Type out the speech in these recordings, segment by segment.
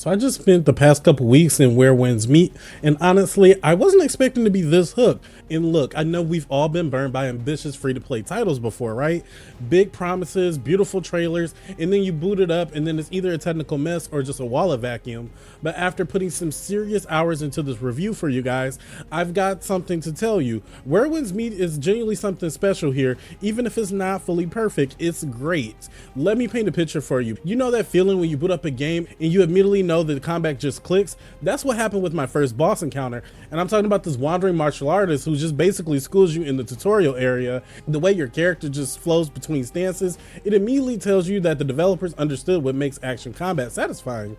So I just spent the past couple weeks in Where Winds Meet, and honestly, I wasn't expecting to be this hooked. And look, I know we've all been burned by ambitious free-to-play titles before, right? Big promises, beautiful trailers, and then you boot it up and then it's either a technical mess or just a wallet vacuum. But after putting some serious hours into this review for you guys, I've got something to tell you. Where Winds Meet is genuinely something special here. Even if it's not fully perfect, it's great. Let me paint a picture for you. You know that feeling when you boot up a game and you immediately know that the combat just clicks? That's what happened with my first boss encounter. And I'm talking about this wandering martial artist who just basically schools you in the tutorial area. The way your character just flows between stances, it immediately tells you that the developers understood what makes action combat satisfying.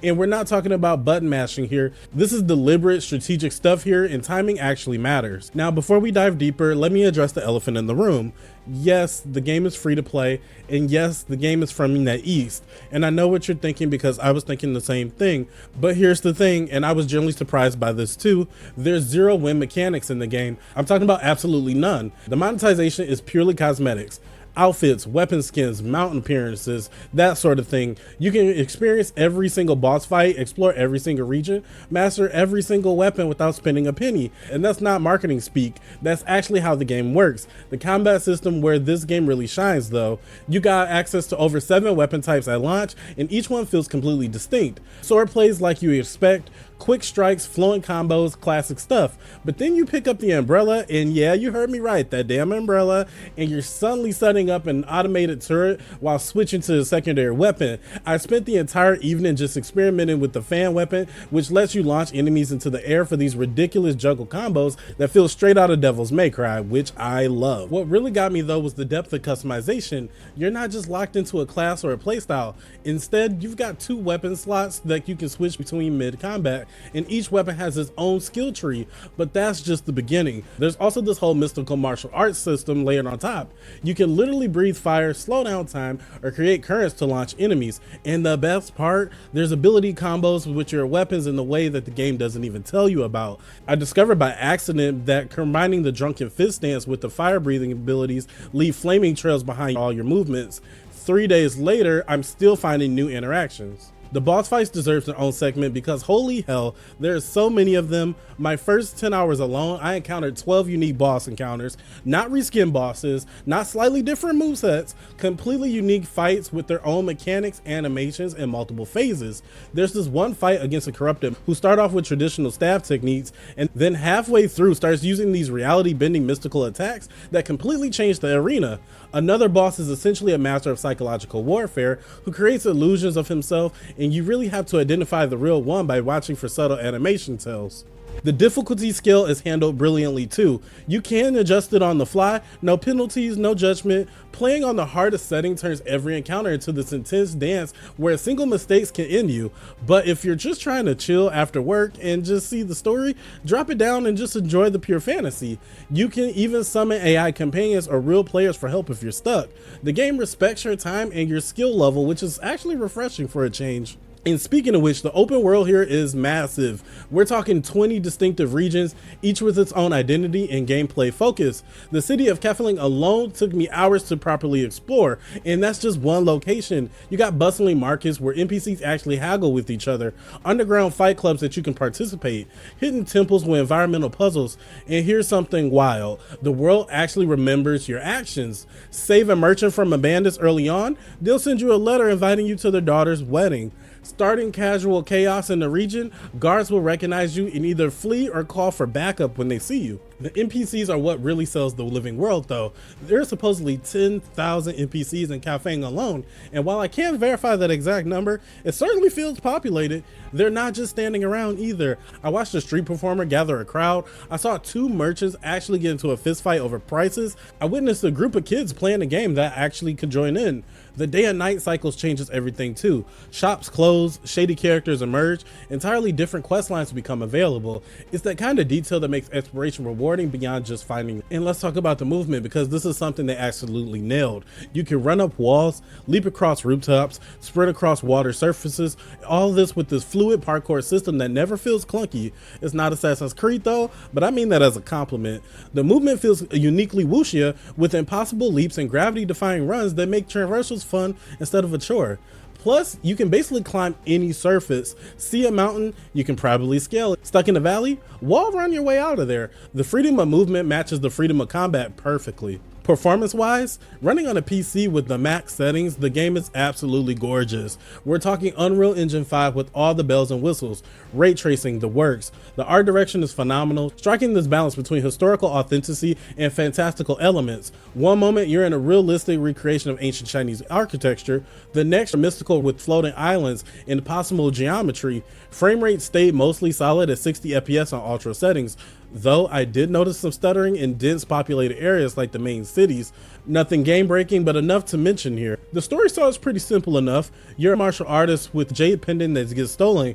And we're not talking about button mashing here. This is deliberate, strategic stuff here, and timing actually matters. Now, before we dive deeper, let me address the elephant in the room. Yes, the game is free to play, and yes, the game is from NetEast. And I know what you're thinking because I was thinking the same thing. But here's the thing, and I was generally surprised by this too. There's zero win mechanics in the game. I'm talking about absolutely none. The monetization is purely cosmetics. Outfits, weapon skins, mount appearances, that sort of thing. You can experience every single boss fight, explore every single region, master every single weapon without spending a penny. And that's not marketing speak. That's actually how the game works. The combat system where this game really shines though. You got access to over 7 weapon types at launch, and each one feels completely distinct. Sword plays like you expect, quick strikes, flowing combos, classic stuff. But then you pick up the umbrella, and yeah, you heard me right, that damn umbrella, and you're suddenly setting up an automated turret while switching to a secondary weapon. I spent the entire evening just experimenting with the fan weapon, which lets you launch enemies into the air for these ridiculous juggle combos that feel straight out of Devil's May Cry, which I love. What really got me though was the depth of customization. You're not just locked into a class or a playstyle. Instead, you've got 2 weapon slots that you can switch between mid-combat, and each weapon has its own skill tree. But that's just the beginning. There's also this whole mystical martial arts system layered on top. You can literally breathe fire, slow down time, or create currents to launch enemies. And the best part, there's ability combos with your weapons in the way that the game doesn't even tell you about. I discovered by accident that combining the drunken fist stance with the fire breathing abilities leave flaming trails behind all your movements. 3 days later, I'm still finding new interactions. The boss fights deserve their own segment because holy hell, there's so many of them. My first 10 hours alone, I encountered 12 unique boss encounters, not reskin bosses, not slightly different movesets, completely unique fights with their own mechanics, animations, and multiple phases. There's this one fight against a corrupted who start off with traditional stab techniques and then halfway through starts using these reality bending mystical attacks that completely change the arena. Another boss is essentially a master of psychological warfare who creates illusions of himself, and you really have to identify the real one by watching for subtle animation tells. The difficulty scale is handled brilliantly too. You can adjust it on the fly, no penalties, no judgment. Playing on the hardest setting turns every encounter into this intense dance where single mistakes can end you. But if you're just trying to chill after work and just see the story, drop it down and just enjoy the pure fantasy. You can even summon AI companions or real players for help if you're stuck. The game respects your time and your skill level, which is actually refreshing for a change. And speaking of which, the open world here is massive. We're talking 20 distinctive regions, each with its own identity and gameplay focus. The city of Kefling alone took me hours to properly explore, and that's just one location. You got bustling markets where NPCs actually haggle with each other, underground fight clubs that you can participate, hidden temples with environmental puzzles, and here's something wild. The world actually remembers your actions. Save a merchant from a bandits early on, they'll send you a letter inviting you to their daughter's wedding. Starting casual chaos in the region, guards will recognize you and either flee or call for backup when they see you. The NPCs are what really sells the living world though. There are supposedly 10,000 NPCs in Kefeng alone, and while I can't verify that exact number, it certainly feels populated. They're not just standing around either. I watched a street performer gather a crowd. I saw 2 merchants actually get into a fist fight over prices. I witnessed a group of kids playing a game that actually could join in. The day and night cycles changes everything too. Shops close, shady characters emerge, entirely different quest lines become available. It's that kind of detail that makes exploration rewarding beyond just finding. And let's talk about the movement, because this is something they absolutely nailed. You can run up walls, leap across rooftops, sprint across water surfaces, all this with this fluid parkour system that never feels clunky. It's not Assassin's Creed though, but I mean that as a compliment. The movement feels uniquely wuxia with impossible leaps and gravity defying runs that make traversals fun instead of a chore. Plus, you can basically climb any surface. See a mountain, you can probably scale it. Stuck in a valley? Wall run your way out of there. The freedom of movement matches the freedom of combat perfectly. Performance-wise, running on a PC with the max settings, the game is absolutely gorgeous. We're talking Unreal Engine 5 with all the bells and whistles, ray tracing, the works. The art direction is phenomenal, striking this balance between historical authenticity and fantastical elements. One moment you're in a realistic recreation of ancient Chinese architecture, the next mystical with floating islands and possible geometry. Frame rate stayed mostly solid at 60 FPS on ultra settings, though I did notice some stuttering in dense populated areas like the main cities. Nothing game breaking, but enough to mention here. The story starts pretty simple enough. You're a martial artist with jade pendant that gets stolen,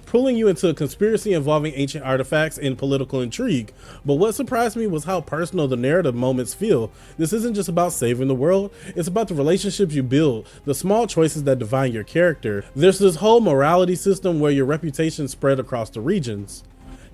pulling you into a conspiracy involving ancient artifacts and political intrigue. But what surprised me was how personal the narrative moments feel. This isn't just about saving the world, it's about the relationships you build, the small choices that define your character. There's this whole morality system where your reputation spread across the regions.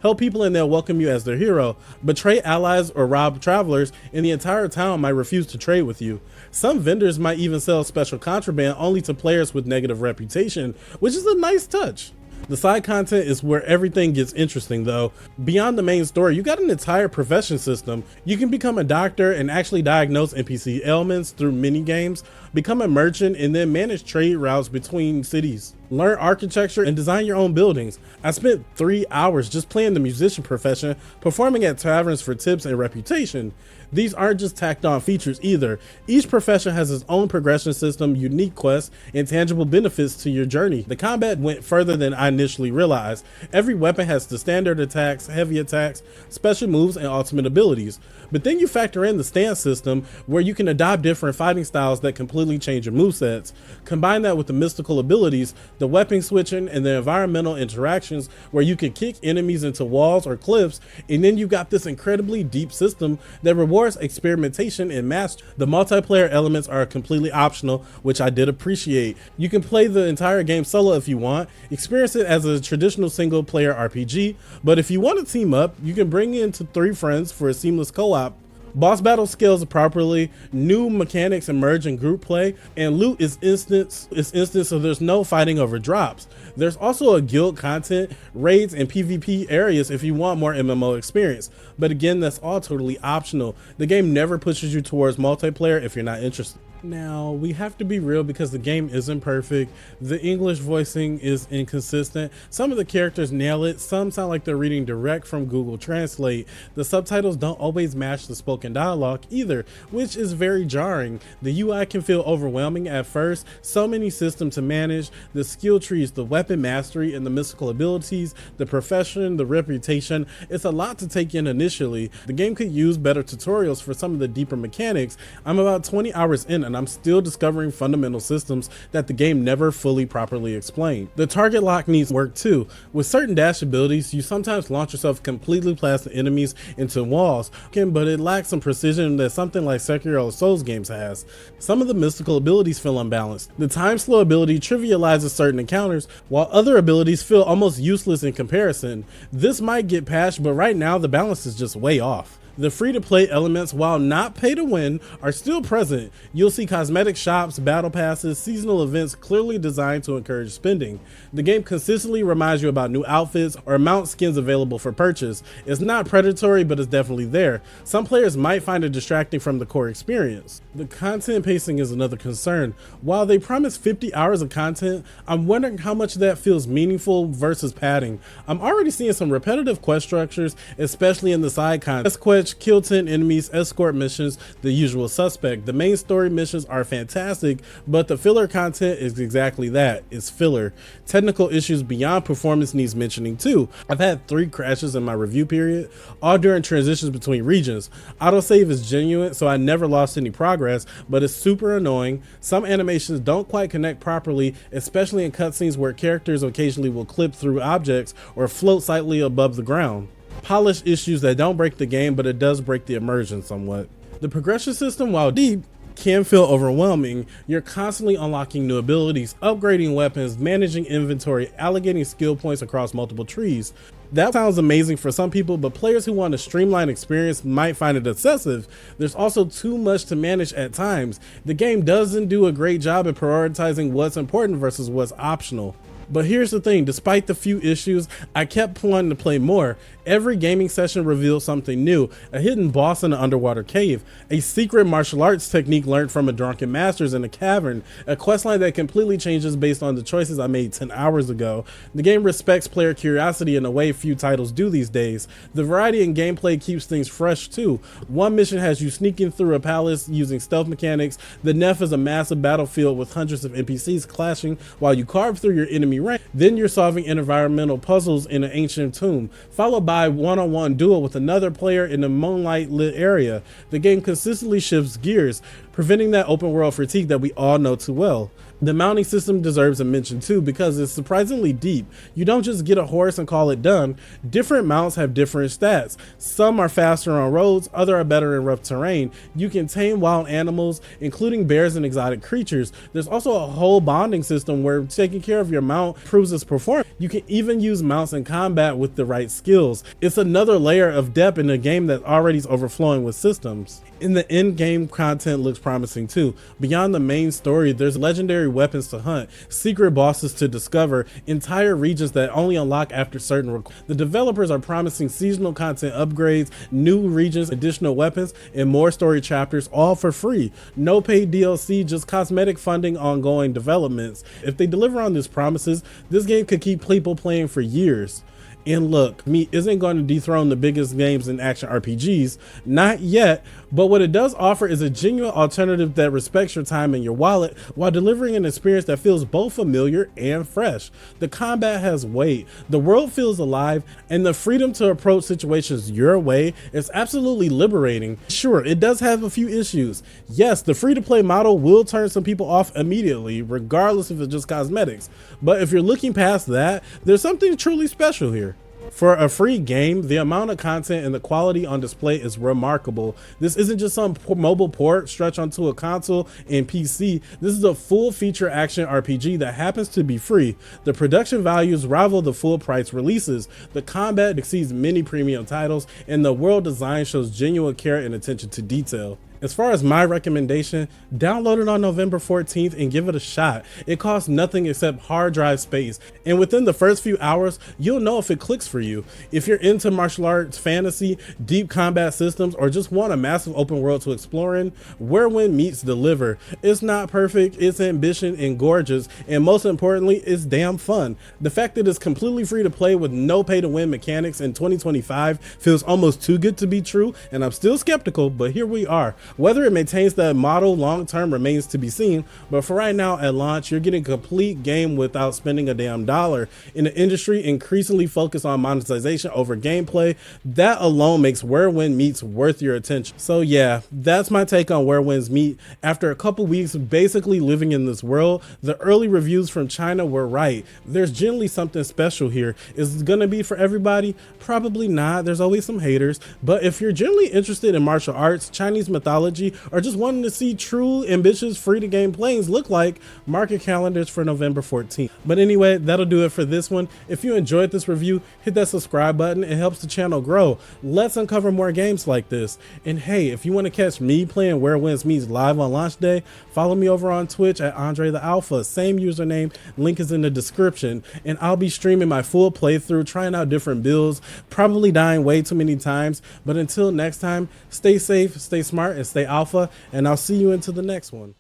Help people and they'll welcome you as their hero. Betray allies or rob travelers and the entire town might refuse to trade with you. Some vendors might even sell special contraband only to players with negative reputation, which is a nice touch. The side content is where everything gets interesting though. Beyond the main story, you got an entire profession system. You can become a doctor and actually diagnose NPC ailments through mini games, become a merchant and then manage trade routes between cities. Learn architecture and design your own buildings. I spent 3 hours just playing the musician profession, performing at taverns for tips and reputation. These aren't just tacked on features either. Each profession has its own progression system, unique quests, and tangible benefits to your journey. The combat went further than I initially realized. Every weapon has the standard attacks, heavy attacks, special moves, and ultimate abilities. But then you factor in the stance system where you can adopt different fighting styles that completely change your movesets. Combine that with the mystical abilities, the weapon switching, and the environmental interactions where you can kick enemies into walls or cliffs, and then you got this incredibly deep system that rewards experimentation and mastery. The multiplayer elements are completely optional, which I did appreciate. You can play the entire game solo if you want, experience it as a traditional single player RPG, but if you want to team up, you can bring in to 3 friends for a seamless co-op. Boss battle scales properly, new mechanics emerge in group play, and loot is instant so there's no fighting over drops. There's also a guild content, raids, and PvP areas if you want more MMO experience. But again, that's all totally optional. The game never pushes you towards multiplayer if you're not interested. Now, we have to be real because the game isn't perfect. The English voicing is inconsistent. Some of the characters nail it. Some sound like they're reading direct from Google Translate. The subtitles don't always match the spoken dialogue either, which is very jarring. The UI can feel overwhelming at first. So many systems to manage. The skill trees, the weapon mastery, and the mystical abilities, the profession, the reputation. It's a lot to take in initially. The game could use better tutorials for some of the deeper mechanics. I'm about 20 hours in and I'm still discovering fundamental systems that the game never fully properly explained. The target lock needs work too. With certain dash abilities, you sometimes launch yourself completely past the enemies into walls, but it lacks some precision that something like Sekiro or Souls games has. Some of the mystical abilities feel unbalanced. The time slow ability trivializes certain encounters, while other abilities feel almost useless in comparison. This might get patched, but right now the balance is just way off. The free-to-play elements, while not pay to win, are still present. You'll see cosmetic shops, battle passes, seasonal events clearly designed to encourage spending. The game consistently reminds you about new outfits or mount skins available for purchase. It's not predatory, but it's definitely there. Some players might find it distracting from the core experience. The content pacing is another concern. While they promise 50 hours of content, I'm wondering how much of that feels meaningful versus padding. I'm already seeing some repetitive quest structures, especially in the side content. Kill 10 enemies, escort missions, the usual suspect. The main story missions are fantastic, but the filler content is exactly that. It's filler. Technical issues beyond performance needs mentioning too. I've had 3 crashes in my review period, all during transitions between regions. Autosave is genuine, so I never lost any progress, but it's super annoying. Some animations don't quite connect properly, especially in cutscenes where characters occasionally will clip through objects or float slightly above the ground. Polish issues that don't break the game, but it does break the immersion somewhat. The progression system, while deep, can feel overwhelming. You're constantly unlocking new abilities, upgrading weapons, managing inventory, allocating skill points across multiple trees. That sounds amazing for some people, but players who want a streamlined experience might find it excessive. There's also too much to manage at times. The game doesn't do a great job at prioritizing what's important versus what's optional. But here's the thing, despite the few issues, I kept wanting to play more. Every gaming session revealed something new: a hidden boss in an underwater cave, a secret martial arts technique learned from a drunken masters in a cavern, a questline that completely changes based on the choices I made 10 hours ago. The game respects player curiosity in a way few titles do these days. The variety in gameplay keeps things fresh too. One mission has you sneaking through a palace using stealth mechanics. The Nef is a massive battlefield with hundreds of NPCs clashing while you carve through your enemy rank. Then you're solving environmental puzzles in an ancient tomb, followed by one-on-one duel with another player in a moonlight lit area. The game consistently shifts gears, preventing that open world fatigue that we all know too well. The mounting system deserves a mention too, because it's surprisingly deep. You don't just get a horse and call it done. Different mounts have different stats. Some are faster on roads, others are better in rough terrain. You can tame wild animals, including bears and exotic creatures. There's also a whole bonding system where taking care of your mount improves its performance. You can even use mounts in combat with the right skills. It's another layer of depth in a game that already is overflowing with systems. And the in-game content looks promising too. Beyond the main story, there's legendary weapons to hunt, secret bosses to discover, entire regions that only unlock after certain The developers are promising seasonal content upgrades, new regions, additional weapons, and more story chapters, all for free. No paid DLC, just cosmetic funding ongoing developments. If they deliver on these promises, this game could keep people playing for years. And look, Meat isn't going to dethrone the biggest games in action RPGs, not yet, but what it does offer is a genuine alternative that respects your time and your wallet while delivering an experience that feels both familiar and fresh. The combat has weight, the world feels alive, and the freedom to approach situations your way is absolutely liberating. Sure, it does have a few issues. Yes, the free-to-play model will turn some people off immediately, regardless if it's just cosmetics, but if you're looking past that, there's something truly special here. For a free game, the amount of content and the quality on display is remarkable. This isn't just some mobile port stretched onto a console and PC. This is a full feature action RPG that happens to be free. The production values rival the full price releases. The combat exceeds many premium titles, and the world design shows genuine care and attention to detail. As far as my recommendation, download it on November 14th and give it a shot. It costs nothing except hard drive space, and within the first few hours, you'll know if it clicks for you. If you're into martial arts, fantasy, deep combat systems, or just want a massive open world to explore in, Where Wind Meets deliver. It's not perfect, it's ambitious and gorgeous, and most importantly, it's damn fun. The fact that it's completely free to play with no pay to win mechanics in 2025 feels almost too good to be true, and I'm still skeptical, but here we are. Whether it maintains that model long term remains to be seen, but for right now at launch, you're getting a complete game without spending a damn dollar. In an industry increasingly focused on monetization over gameplay, that alone makes Where Wind Meets worth your attention. So yeah, that's my take on Where Winds Meet. After a couple weeks basically living in this world, the early reviews from China were right. There's generally something special here. Is it gonna be for everybody? Probably not. There's always some haters, but if you're generally interested in martial arts, Chinese mythology, or just wanting to see true, ambitious, free-to-game plays look like, mark your calendars for November 14th. But anyway, that'll do it for this one. If you enjoyed this review, hit that subscribe button. It helps the channel grow. Let's uncover more games like this. And hey, if you want to catch me playing Where Winds Meets live on launch day, follow me over on Twitch at Andre the Alpha. Same username, link is in the description. And I'll be streaming my full playthrough, trying out different builds, probably dying way too many times. But until next time, stay safe, stay smart, and stay alpha, and I'll see you into the next one.